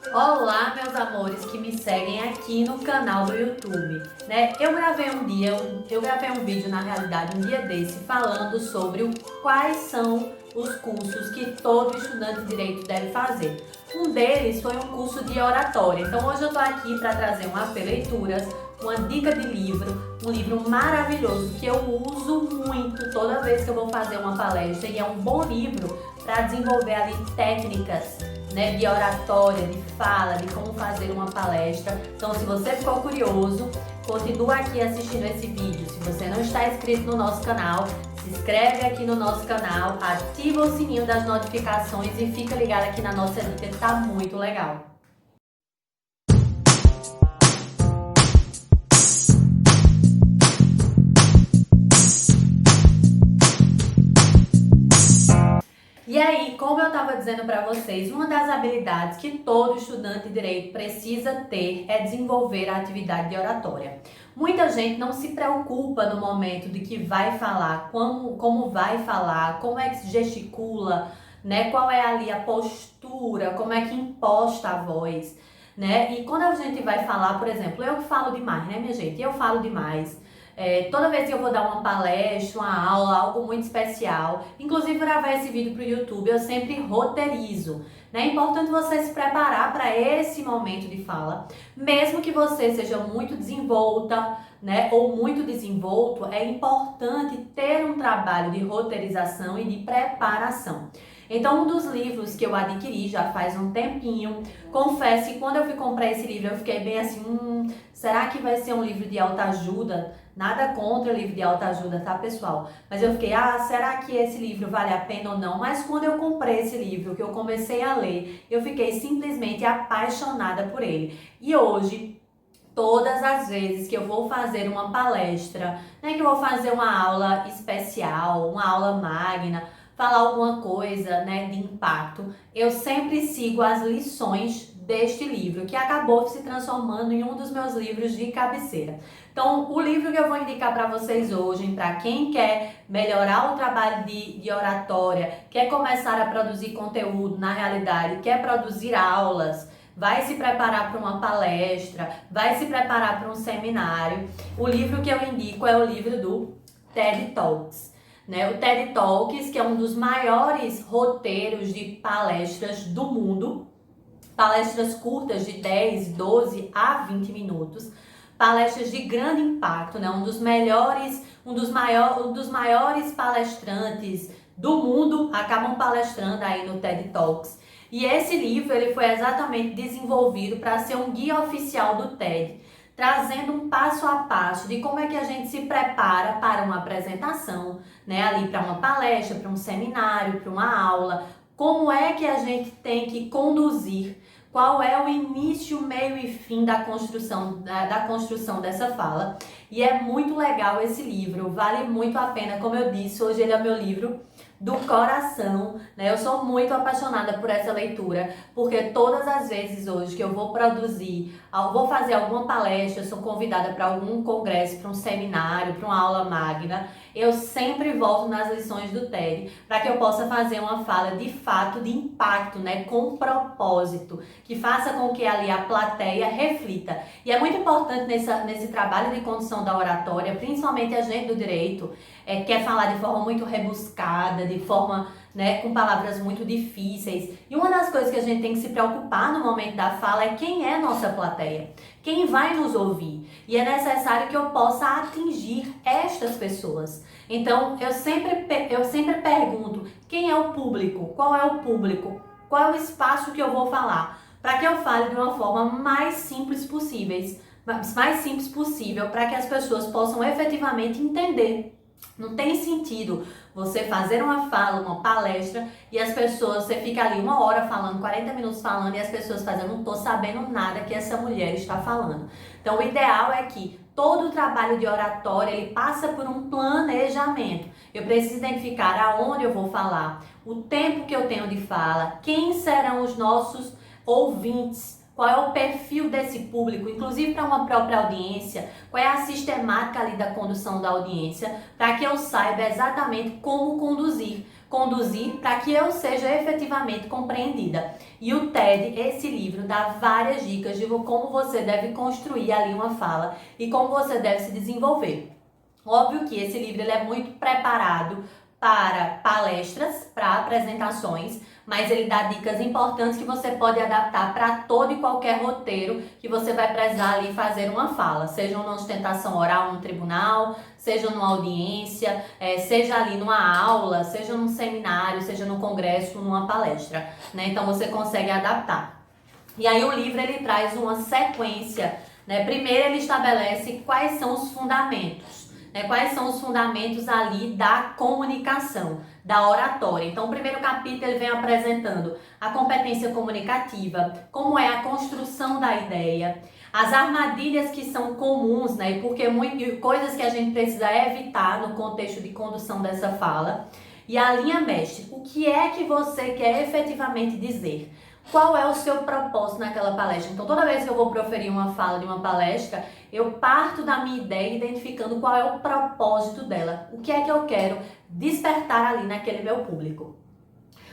Olá, meus amores que me seguem aqui no canal do YouTube, né? Eu gravei um vídeo na realidade um dia desse falando sobre quais são os cursos que todo estudante de direito deve fazer. Um deles foi um curso de oratória. Então hoje eu tô aqui para trazer um AP Leituras, uma dica de livro, um livro maravilhoso que eu uso muito toda vez que eu vou fazer uma palestra e é um bom livro para desenvolver ali técnicas, né, de oratória, de fala, de como fazer uma palestra. Então, se você ficou curioso, continua aqui assistindo esse vídeo. Se você não está inscrito no nosso canal, se inscreve aqui no nosso canal, ativa o sininho das notificações e fica ligado aqui na nossa dica, que tá muito legal. E aí, como eu estava dizendo para vocês, uma das habilidades que todo estudante de direito precisa ter é desenvolver a atividade de oratória. Muita gente não se preocupa no momento de que vai falar, como vai falar, como é que se gesticula, né? Qual é ali a postura, como é que imposta a voz, né? E quando a gente vai falar, por exemplo, eu falo demais, né, minha gente? Eu falo demais. Toda vez que eu vou dar uma palestra, uma aula, algo muito especial, inclusive gravar esse vídeo para o YouTube, eu sempre roteirizo. Né? É importante você se preparar para esse momento de fala, mesmo que você seja muito desenvolta, né, ou muito desenvolto, é importante ter um trabalho de roteirização e de preparação. Então, um dos livros que eu adquiri já faz um tempinho, confesso que quando eu fui comprar esse livro, eu fiquei bem assim, será que vai ser um livro de autoajuda? Nada contra o livro de autoajuda, tá, pessoal? Mas eu fiquei, será que esse livro vale a pena ou não? Mas quando eu comprei esse livro, que eu comecei a ler, eu fiquei simplesmente apaixonada por ele. E hoje, todas as vezes que eu vou fazer uma palestra, né, que eu vou fazer uma aula especial, uma aula magna, falar alguma coisa, né, de impacto, eu sempre sigo as lições deste livro, que acabou se transformando em um dos meus livros de cabeceira. Então, o livro que eu vou indicar para vocês hoje, para quem quer melhorar o trabalho de oratória, quer começar a produzir conteúdo na realidade, quer produzir aulas, vai se preparar para uma palestra, vai se preparar para um seminário, o livro que eu indico é o livro do TED Talks. Né? O TED Talks, que é um dos maiores roteiros de palestras do mundo, palestras curtas de 10, 12 a 20 minutos, palestras de grande impacto, né? Um dos maiores palestrantes do mundo acabam palestrando aí no TED Talks. E esse livro ele foi exatamente desenvolvido para ser um guia oficial do TED, trazendo um passo a passo de como é que a gente se prepara para uma apresentação, né? Ali para uma palestra, para um seminário, para uma aula, como é que a gente tem que conduzir, qual é o início, meio e fim da construção dessa fala. E é muito legal esse livro, vale muito a pena, como eu disse, hoje ele é o meu livro do coração, né? Eu sou muito apaixonada por essa leitura, porque todas as vezes hoje que eu vou vou fazer alguma palestra, sou convidada para algum congresso, para um seminário, para uma aula magna, eu sempre volto nas lições do TED para que eu possa fazer uma fala de fato de impacto, né, com propósito, que faça com que ali a plateia reflita. E é muito importante nesse trabalho de condução da oratória, principalmente a gente do direito, quer falar de forma muito rebuscada, de forma, né, com palavras muito difíceis. E uma das coisas que a gente tem que se preocupar no momento da fala é quem é nossa plateia, quem vai nos ouvir. E é necessário que eu possa atingir estas pessoas. Então, eu sempre pergunto, quem é o público? Qual é o público? Qual é o espaço que eu vou falar? Para que eu fale de uma forma mais simples possível, para que as pessoas possam efetivamente entender. Não tem sentido você fazer uma fala, uma palestra e as pessoas, você fica ali 1 hora falando, 40 minutos falando e as pessoas fazem, eu não tô sabendo nada que essa mulher está falando. Então o ideal é que todo o trabalho de oratória, ele passa por um planejamento. Eu preciso identificar aonde eu vou falar, o tempo que eu tenho de fala, quem serão os nossos ouvintes, qual é o perfil desse público, inclusive para uma própria audiência, qual é a sistemática ali da condução da audiência, para que eu saiba exatamente como conduzir. conduzir para que eu seja efetivamente compreendida. E o TED, esse livro, dá várias dicas de como você deve construir ali uma fala e como você deve se desenvolver. Óbvio que esse livro ele é muito preparado para palestras, para apresentações, mas ele dá dicas importantes que você pode adaptar para todo e qualquer roteiro que você vai precisar ali fazer uma fala, seja uma sustentação oral no tribunal, seja numa audiência, seja ali numa aula, seja num seminário, seja num congresso, numa palestra, né? Então você consegue adaptar. E aí o livro ele traz uma sequência, né? Primeiro ele estabelece quais são os fundamentos. Quais são os fundamentos ali da comunicação, da oratória. Então, o primeiro capítulo ele vem apresentando a competência comunicativa, como é a construção da ideia, as armadilhas que são comuns, né? Porque coisas que a gente precisa evitar no contexto de condução dessa fala. E a linha mestre, o que é que você quer efetivamente dizer? Qual é o seu propósito naquela palestra? Então, toda vez que eu vou proferir uma fala de uma palestra, eu parto da minha ideia identificando qual é o propósito dela. O que é que eu quero despertar ali naquele meu público.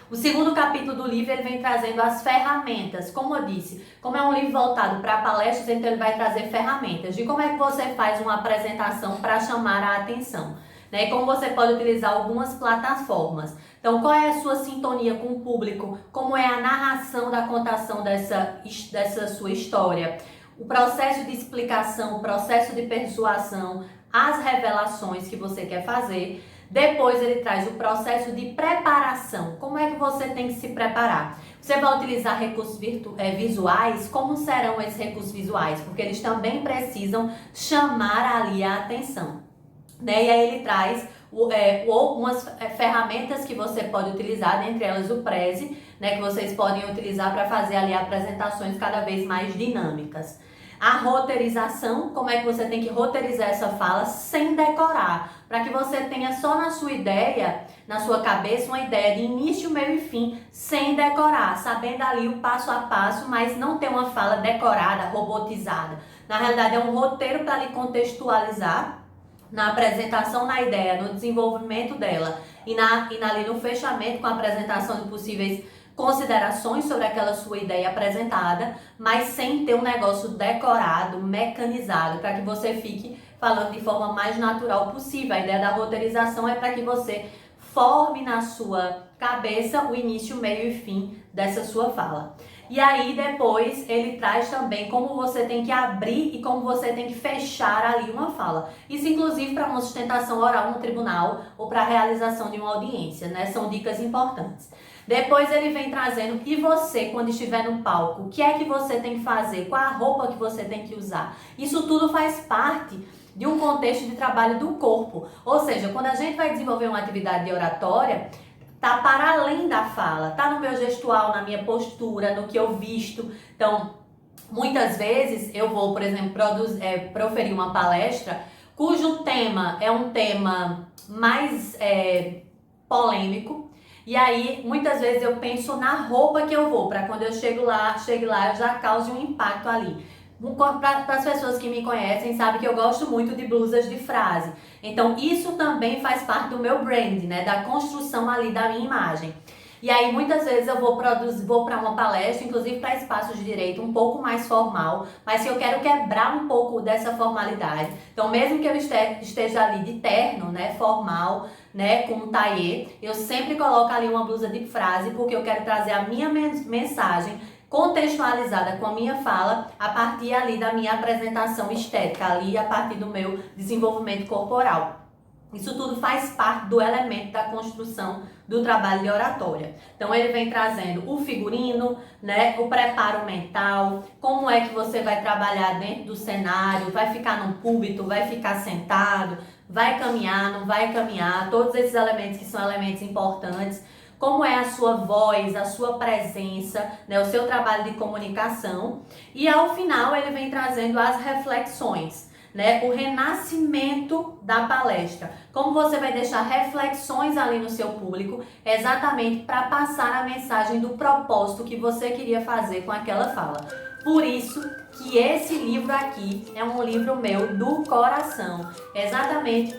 O segundo capítulo do livro ele vem trazendo as ferramentas. Como eu disse, como é um livro voltado para palestras, então ele vai trazer ferramentas de como é que você faz uma apresentação para chamar a atenção. E como você pode utilizar algumas plataformas. Então, qual é a sua sintonia com o público? Como é a narração da contação dessa sua história? O processo de explicação, o processo de persuasão, as revelações que você quer fazer. Depois ele traz o processo de preparação. Como é que você tem que se preparar? Você vai utilizar recursos visuais? Como serão esses recursos visuais? Porque eles também precisam chamar ali a atenção. E aí ele traz umas ferramentas que você pode utilizar, dentre elas o Prezi, que vocês podem utilizar para fazer ali apresentações cada vez mais dinâmicas. A roteirização, como é que você tem que roteirizar essa fala sem decorar, para que você tenha só na sua ideia, na sua cabeça, uma ideia de início, meio e fim, sem decorar, sabendo ali o passo a passo, mas não ter uma fala decorada, robotizada. Na realidade é um roteiro para lhe contextualizar, na apresentação na ideia, no desenvolvimento dela e ali no fechamento com a apresentação de possíveis considerações sobre aquela sua ideia apresentada, mas sem ter um negócio decorado, mecanizado, para que você fique falando de forma mais natural possível. A ideia da roteirização é para que você forme na sua cabeça o início, meio e fim dessa sua fala. E aí depois ele traz também como você tem que abrir e como você tem que fechar ali uma fala. Isso inclusive para uma sustentação oral no tribunal ou para a realização de uma audiência, né? São dicas importantes. Depois ele vem trazendo, e você quando estiver no palco, o que é que você tem que fazer? Qual a roupa que você tem que usar? Isso tudo faz parte de um contexto de trabalho do corpo. Ou seja, quando a gente vai desenvolver uma atividade de oratória, tá para além da fala, tá no meu gestual, na minha postura, no que eu visto. Então, muitas vezes eu vou, por exemplo, proferir uma palestra cujo tema é um tema mais polêmico. E aí, muitas vezes eu penso na roupa que eu vou, para quando eu chegue lá, eu já cause um impacto ali. Para as pessoas que me conhecem, sabem que eu gosto muito de blusas de frase. Então, isso também faz parte do meu brand, né? Da construção ali da minha imagem. E aí, muitas vezes eu vou para uma palestra, inclusive para espaços de direito um pouco mais formal, mas se eu quero quebrar um pouco dessa formalidade. Então, mesmo que eu esteja ali de terno, né? Formal, né? Com um taillé, eu sempre coloco ali uma blusa de frase, porque eu quero trazer a minha mensagem contextualizada com a minha fala a partir ali da minha apresentação estética, ali a partir do meu desenvolvimento corporal. Isso tudo faz parte do elemento da construção do trabalho de oratória. Então ele vem trazendo o figurino, né, o preparo mental, como é que você vai trabalhar dentro do cenário, vai ficar no púlpito, vai ficar sentado, vai caminhar, não vai caminhar, todos esses elementos que são elementos importantes. Como é a sua voz, a sua presença, né, o seu trabalho de comunicação. E ao final ele vem trazendo as reflexões, né, o renascimento da palestra. Como você vai deixar reflexões ali no seu público, exatamente para passar a mensagem do propósito que você queria fazer com aquela fala. Por isso que esse livro aqui é um livro meu do coração. Exatamente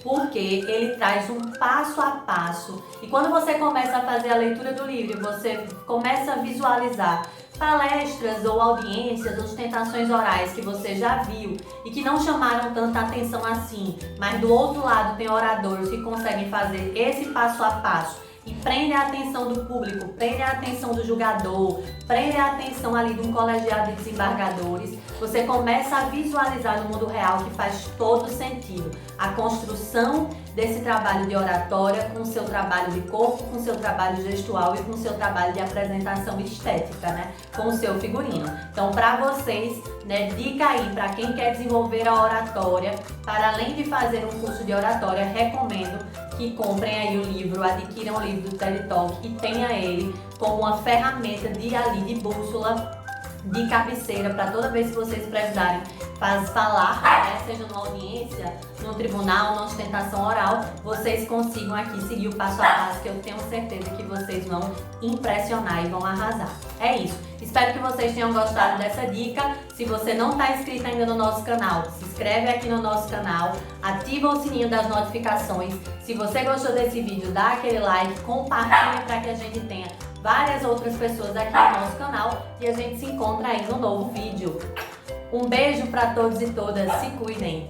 porque ele traz um passo a passo. E quando você começa a fazer a leitura do livro, você começa a visualizar palestras ou audiências ou tentações orais que você já viu e que não chamaram tanta atenção assim, mas do outro lado tem oradores que conseguem fazer esse passo a passo e prende a atenção do público, prende a atenção do julgador, prende a atenção ali de um colegiado de desembargadores, você começa a visualizar no mundo real que faz todo sentido a construção desse trabalho de oratória com o seu trabalho de corpo, com o seu trabalho gestual e com o seu trabalho de apresentação estética, né? Com o seu figurino. Então, para vocês, né, dica aí para quem quer desenvolver a oratória, para além de fazer um curso de oratória, recomendo que comprem aí o livro, adquiram o livro do TED Talk e tenha ele como uma ferramenta de bússola, de cabeceira, para toda vez que vocês precisarem falar, né, seja numa audiência, num tribunal, numa ostentação oral, vocês consigam aqui seguir o passo a passo, que eu tenho certeza que vocês vão impressionar e vão arrasar. É isso. Espero que vocês tenham gostado dessa dica. Se você não está inscrito ainda no nosso canal, se inscreve aqui no nosso canal, ativa o sininho das notificações. Se você gostou desse vídeo, dá aquele like, compartilha para que a gente tenha várias outras pessoas aqui no nosso canal e a gente se encontra aí no novo vídeo. Um beijo para todos e todas, se cuidem!